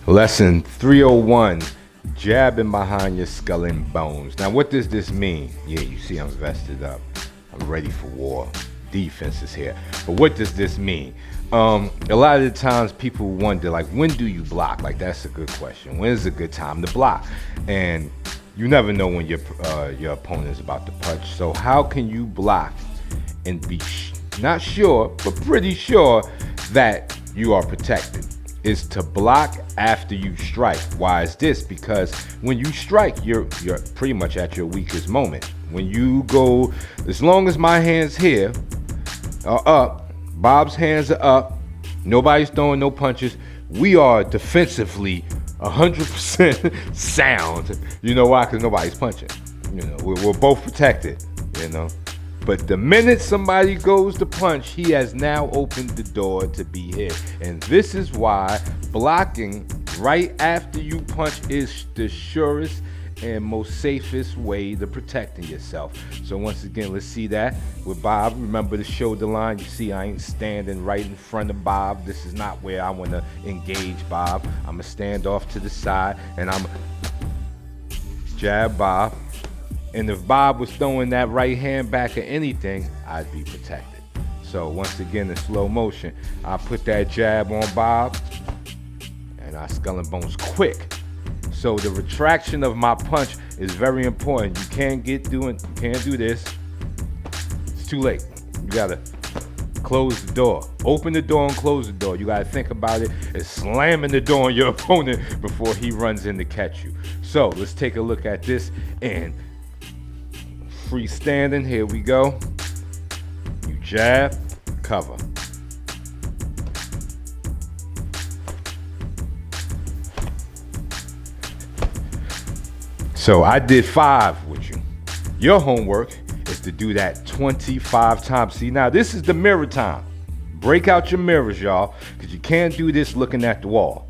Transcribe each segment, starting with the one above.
Lesson 301, jabbing behind your skull and bones. Now, what does this mean? Yeah, you see I'm vested up. I'm ready for war. Defense is here. But what does this mean? A lot of the times people wonder, like, when do you block? Like, that's a good question. When is a good time to block? And you never know when your opponent is about to punch. So how can you block and be not sure, but pretty sure that you are protected? Is to block after you strike. Why is this? Because when you strike, you're pretty much at your weakest moment. When you go, as long as my hands here are up, Bob's hands are up, nobody's throwing no punches, we are defensively 100% sound. You know why? Because nobody's punching. You know, we're both protected, you know. But the minute somebody goes to punch, he has now opened the door to be hit. And this is why blocking right after you punch is the surest and most safest way to protecting yourself. So once again, let's see that with Bob. Remember the shoulder line. You see I ain't standing right in front of Bob. This is not where I want to engage Bob. I'm going to stand off to the side and I'm jab Bob. And if Bob was throwing that right hand back or anything, I'd be protected. So once again, in slow motion, I put that jab on Bob and I skull and bones quick. So the retraction of my punch is very important. You can't do this. It's too late. You gotta close the door. Open the door and close the door. You gotta think about it as slamming the door on your opponent before he runs in to catch you. So let's take a look at this and freestanding, here we go. You jab, cover. So I did 5 with you. Your homework is to do that 25 times. See, now this is the mirror time. Break out your mirrors, y'all, because you can't do this looking at the wall.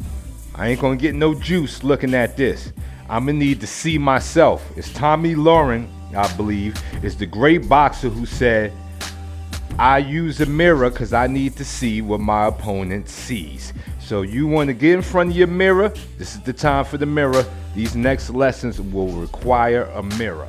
I ain't gonna get no juice looking at this. I'm gonna need to see myself. It's Tommy Lauren, I believe, is the great boxer who said, I use a mirror because I need to see what my opponent sees. So you want to get in front of your mirror. This is the time for the mirror. These next lessons will require a mirror.